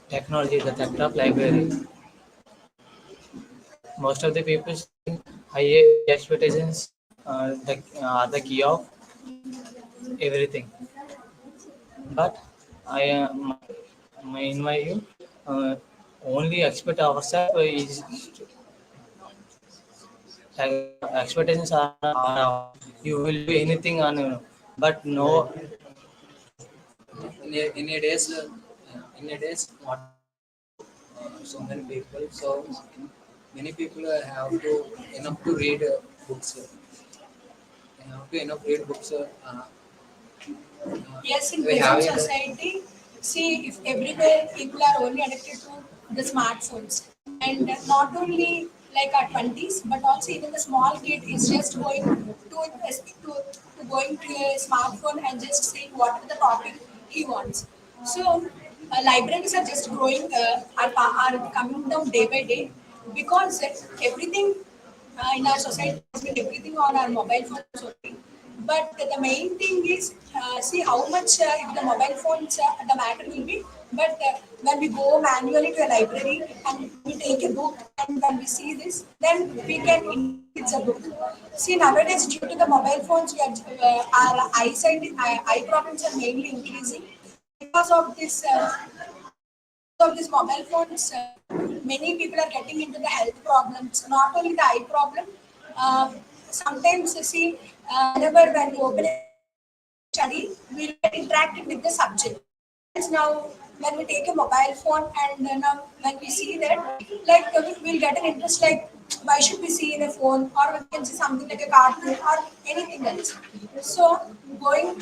Technology, the theft of library. Most of the people think high expectations are the key of everything. But in my view, uh, only expect ourselves is expectations are you will do anything on but no in a days what so many people so many people have to enough to read books have to enough read books Yes, in present society, see if everywhere people are only addicted to the smartphones, and not only like our 20s, but also even the small kid is just going to a smartphone and just seeing whatever the topic he wants. So libraries are just growing, are coming down day by day because everything in our society has been everything on our mobile phones only. But the main thing is see how much if the mobile phones the matter will be. But when we go manually to a library and we take a book and when we see this, then we can indicate it's a book. See nowadays due to the mobile phones, our eye problems are mainly increasing because of this. Of these mobile phones, many people are getting into the health problems, not only the eye problem. Sometimes, you see, whenever when we open a study, we'll get interacted with the subject. Whereas now, when we take a mobile phone and now when we see that, like we'll get an interest like why should we see in a phone or we can see something like a cartoon or anything else. So going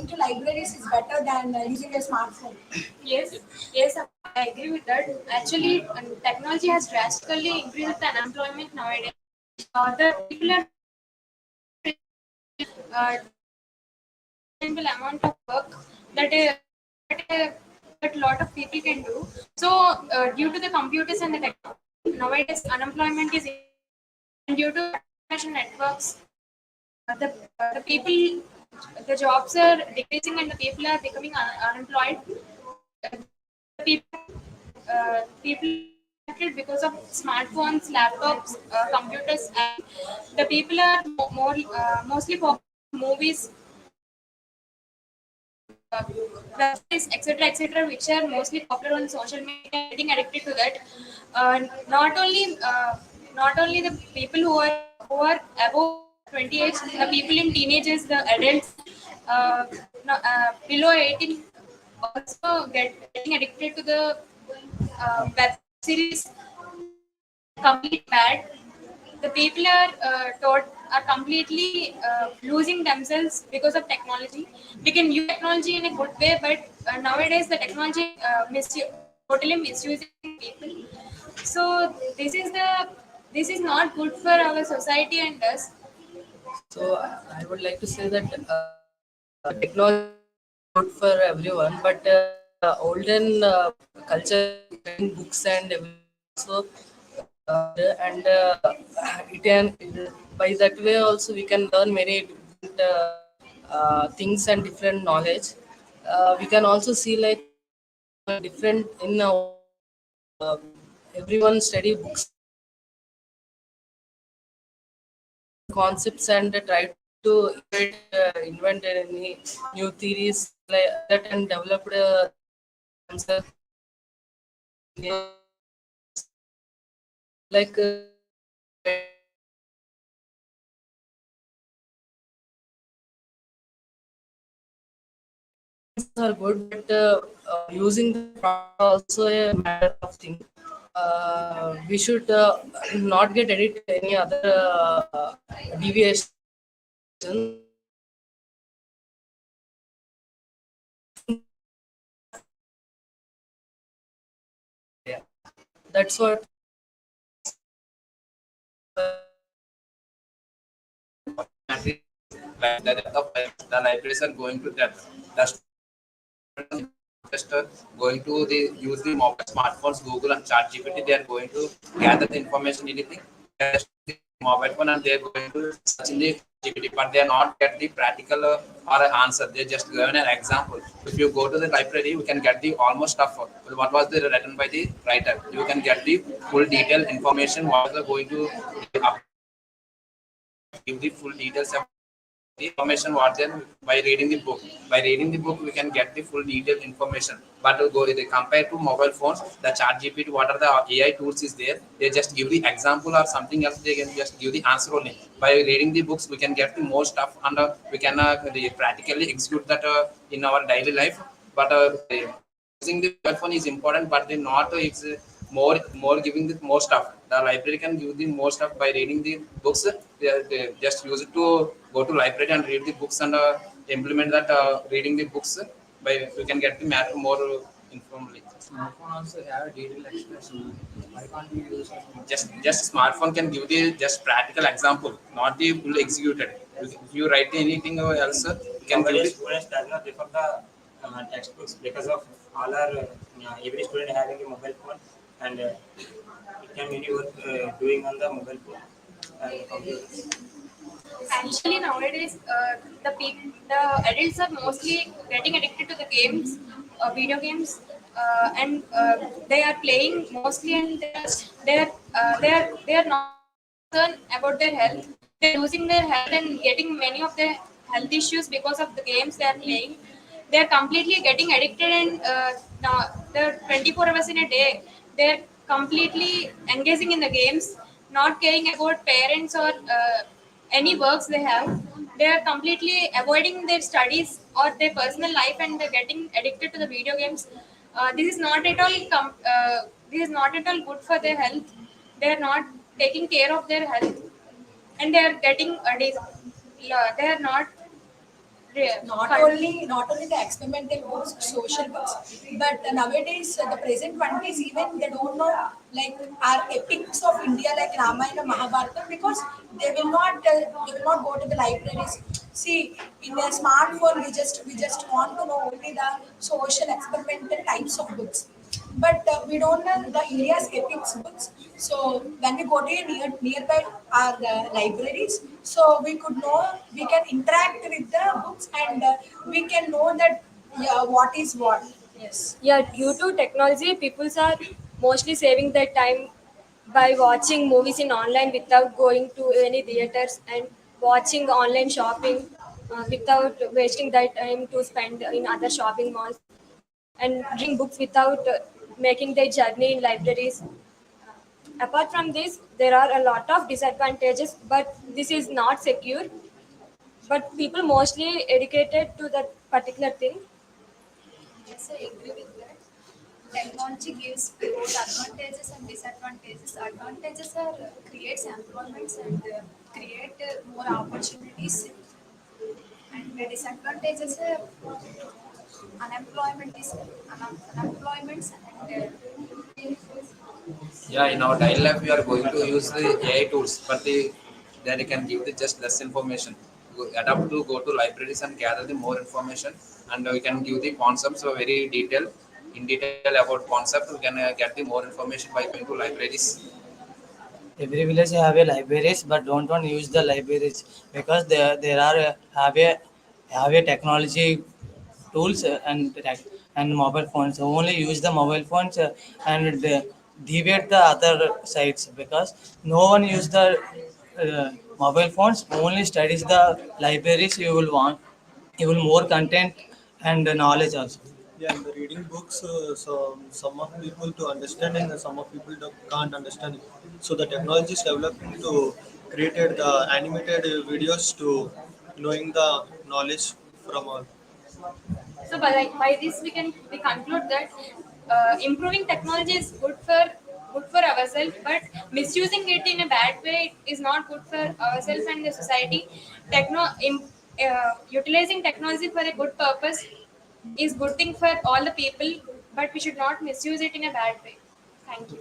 to libraries is better than using a smartphone. Yes, yes, I agree with that. Actually, technology has drastically increased the unemployment nowadays. The people are uh, reasonable amount of work that that a lot of people can do. So, due to the computers and the technology, nowadays unemployment is and due to information networks, the people, the jobs are decreasing and the people are becoming unemployed. People, people affected because of smartphones, laptops, computers, and the people are mostly popular movies, websites, etc., which are mostly popular on social media, getting addicted to that. Not only not only the people who are above 20 age, the people in teenagers, the adults below 18 also getting addicted to the web series complete bad. The people are completely losing themselves because of technology. We can use technology in a good way, but nowadays the technology totally misusing people. So this is not good for our society and us. so I would like to say that technology is good for everyone but olden culture reading books and everything also and it can by that way also we can learn many different things and different knowledge we can also see like different in uh, everyone study books concepts and try to invent any new theories like that and develop themselves like are good, but using them proper also a matter of thing. We should not get addicted to any other deviation. Yeah, that's what. Like the libraries are going to that. The just going to the use the mobile smartphones, Google and ChatGPT. They are going to gather the information, anything. They are just mobile phone and they're going to search in the GPT, but they are not get the practical or answer. They just given an example. If you go to the library, we can get the almost stuff. What was the written by the writer? You can get the full detailed information. What is going to update in the library? We can give the full details about the information what then by reading the book. By reading the book, we can get the full detailed information. But to go they compare to mobile phones, the chat GPT, what are the AI tools is there? They just give the example or something else. They can just give the answer only. By reading the books, we can get the more stuff and we can practically execute that in our daily life. But using the mobile phone is important, but they not it's more giving the more stuff. The library can give the more stuff by reading the books. They just use it to go to library and read the books and implement that reading the books. By we can get the matter more informally. Smartphone also have detailed explanation. Why can't we use it? Just smartphone can give the just practical example, not the full executed. If you write anything else, you can give the Students does not refer the textbooks because of all our every student having a mobile phone and it can many work doing on the mobile phone and computers. Actually, nowadays, the adults are mostly getting addicted to the games, video games, and they are playing mostly, and they are not concerned about their health. They are losing their health and getting many of the health issues because of the games they are playing. They are completely getting addicted, and now they're 24 hours in a day. They're completely engaging in the games, not caring about parents or any works they have. They are completely avoiding their studies or their personal life, and they're getting addicted to the video games. This is not at all this is not at all good for their health. They are not taking care of their health, and they are getting they are not Not only the experimental books, social books, but nowadays the present 20s even they don't know like our epics of India like Ramayana, Mahabharata because they will not go to the libraries. See, in a smartphone we just want to know only the social experimental types of books, but we don't know the India's epics books. So when we go to a nearby our libraries, so we could know we can interact with the books and we can know that yeah, what is what. Yes. Yeah, due to technology, people are mostly saving their time by watching movies in online without going to any theaters and watching online shopping without wasting that time to spend in other shopping malls and reading books without making their journey in libraries. Apart from this, there are a lot of disadvantages, but this is not secure. But people mostly educated to that particular thing. Yes, I agree with that. Technology gives both advantages and disadvantages. Advantages are creates employments and create more opportunities, and the disadvantages are unemployment is unemployments and yeah, in our daily life we are going to use the AI tools, but then you can give the just less information. Adapt to go to libraries and gather the more information, and we can give the concepts so very detailed in detail about concept. We can get the more information by going to libraries. Every village have a libraries but don't want to use the libraries because there are have a technology tools and mobile phones only use the mobile phones and deviate the other sites because no one use the mobile phones only studies the libraries you will more content and knowledge also. Yeah, in the reading books, so some of people to understand and some of people can't understand it. So the technology is developing to created the animated videos to knowing the knowledge from all. So by this we conclude that improving technology is good for ourselves, but misusing it in a bad way is not good for ourselves and the society. Utilizing technology for a good purpose is good thing for all the people, but we should not misuse it in a bad way. Thank you.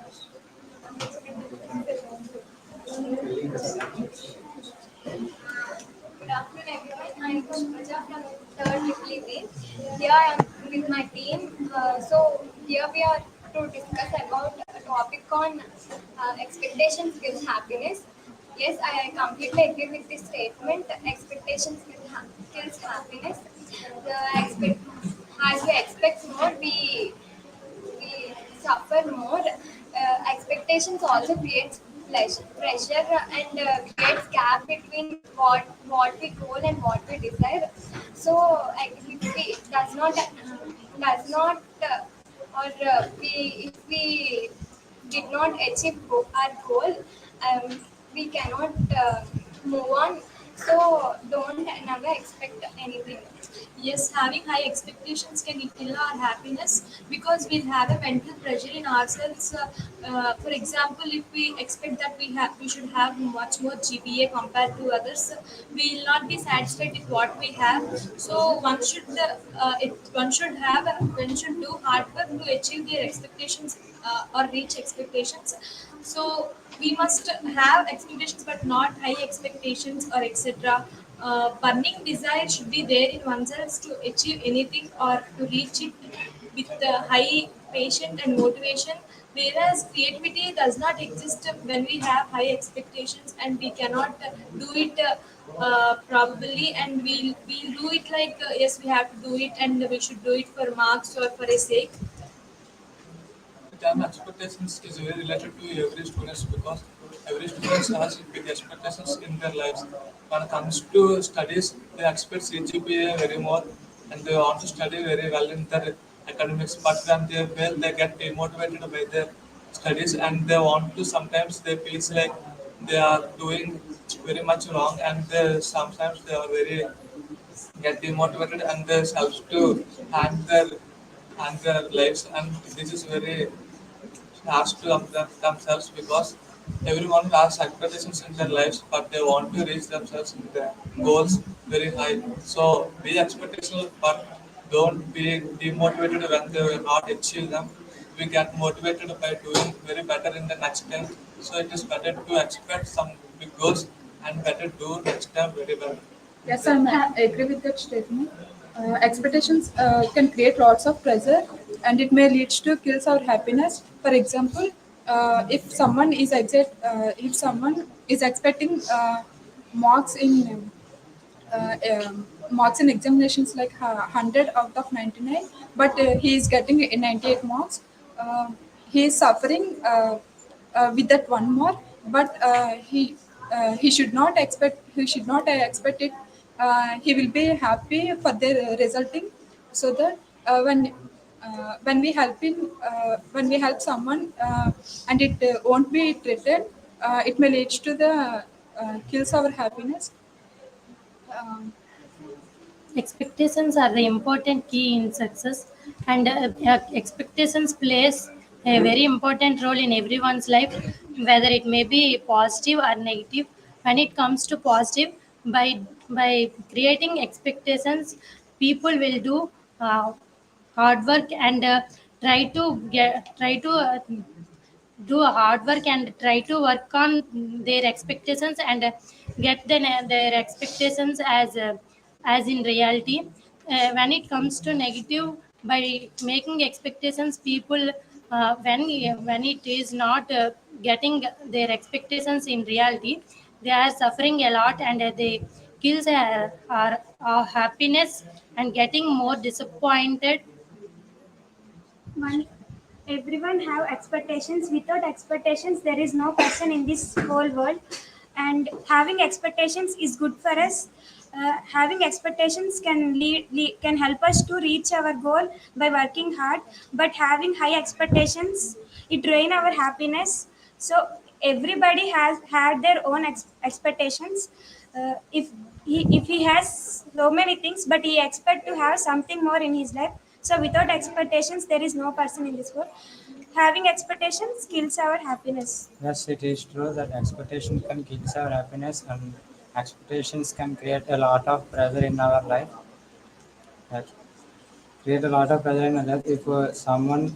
Good afternoon, everyone. I'm Pushpaja from third EEE-B. Here I am with my team. Here we are to discuss about a topic on expectations gives happiness. Yes, I completely agree with this statement. Expectations kills happiness. As we expect more, we suffer more. Expectations also creates pressure and creates gap between what we goal and what we desire. So if we does not or we if we did not achieve our goal, we cannot move on. So don't never expect anything. Yes, having high expectations can kill our happiness because we'll have a mental pressure in ourselves. For example, if we expect that we should have much more GPA compared to others, we will not be satisfied with what we have. So one should do hard work to achieve their expectations or reach expectations. So we must have expectations, but not high expectations or etc. Burning desire should be there in oneself to achieve anything or to reach it with high patience and motivation. Whereas creativity does not exist when we have high expectations and we cannot do it probably, and we'll do it like yes, we have to do it and we should do it for marks or for a sake. Time expectations is very related to every student because every student has big expectations in their lives. When it comes to studies, they expect CGPA very more and they want to study very well in their academics. But when they fail, they get demotivated by their studies and they want to. Sometimes they feel like they are doing very much wrong and sometimes they are very get demotivated and they helps to hang their hang their lives, and this is very has to themselves because everyone has expectations in their lives, but they want to reach themselves in their goals very high. So be expectational, but don't be demotivated when they will not achieve them. We get motivated by doing very better in the next time. So it is better to expect some big goals and better do next time very well. Yes, I agree with that statement. Expectations can create lots of pressure, and it may lead to kills our happiness. For example, if someone is expecting marks in marks in examinations like 100 out of 99, but he is getting 98 marks. Uh, he is suffering with that one more, but he should not expect it. He will be happy for the resulting, so that when we help someone and it won't be treated, it may lead to the kills our happiness. Um, Expectations are the important key in success, and expectations plays a very important role in everyone's life, whether it may be positive or negative. When it comes to positive, by creating expectations, people will do hard work and try to do hard work and try to work on their expectations and get their expectations as in reality. When it comes to negative, by making expectations, people when it is not getting their expectations in reality, they are suffering a lot and they kills our happiness and getting more disappointed. One, everyone have expectations. Without expectations, there is no person in this whole world. And having expectations is good for us. Having expectations can help us to reach our goal by working hard. But having high expectations, it drain our happiness. So everybody has had their own expectations. If he has so many things, but he expect to have something more in his life, so without expectations there is no person in this world. Having expectations kills our happiness. Yes, it is true that expectation can kill our happiness, and expectations can create a lot of pressure in our life. That create a lot of pressure in our life if someone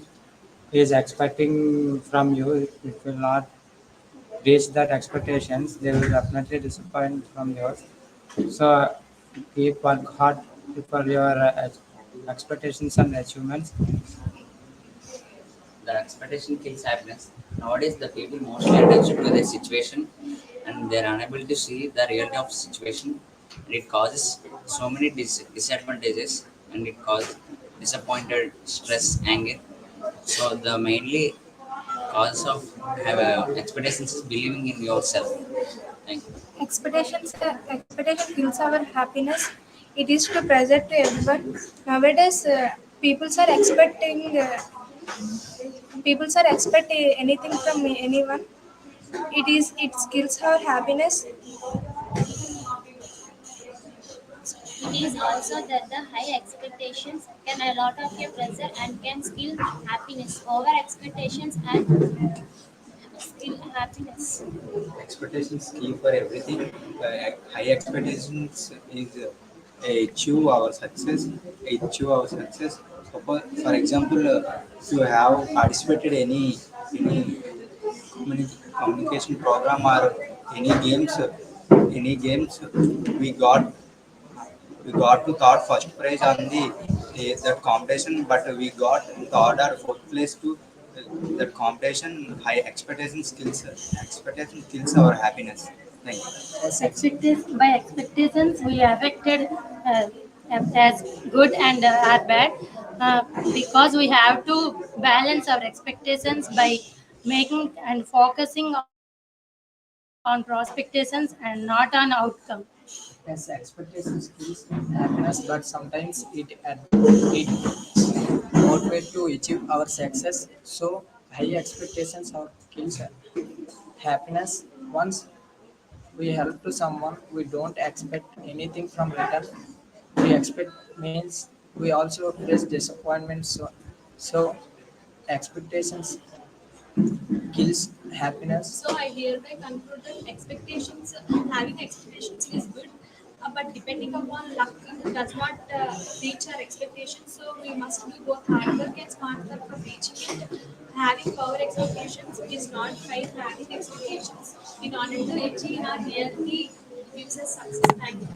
is expecting from you, it will not reach that expectations, they will definitely disappoint from yours. So keep work hard for your expectations and achievements. The expectation kills happiness. Nowadays, the people mostly attached to their situation and they are unable to see the reality of situation. And it causes so many disadvantages and it causes disappointed, stress, anger. So the mainly cause of have expectations is believing in yourself. Thank you. Expectation kills our happiness. It is to present to everyone. Nowadays, people are expecting anything from anyone. It kills our happiness. It is also that the high expectations can a lot of your pressure and can skill happiness. Over expectations and skill happiness. Expectations key for everything. High expectations is achieve our success. Achieve our success. So for example, if you have participated any communication program or any games, we got we got to third first prize on the that competition, but we got third or fourth place to that competition. High expectation kills our happiness. Thank you. By expectations, we affected as good and are bad because we have to balance our expectations by making and focusing on prospectations and not on outcome. Yes, expectations kills happiness, but sometimes it motivate to achieve our success. So high expectations are kills happiness. Once we help to someone, we don't expect anything from return. We expect means we also face disappointment. So expectations kills happiness. So I hereby conclude that having expectations is good, but depending upon luck does not reach our expectations. So we must do both hard work and smart work for reaching it. Having power expectations is not right. Having expectations in order to achieve our reality gives us success. Thank you.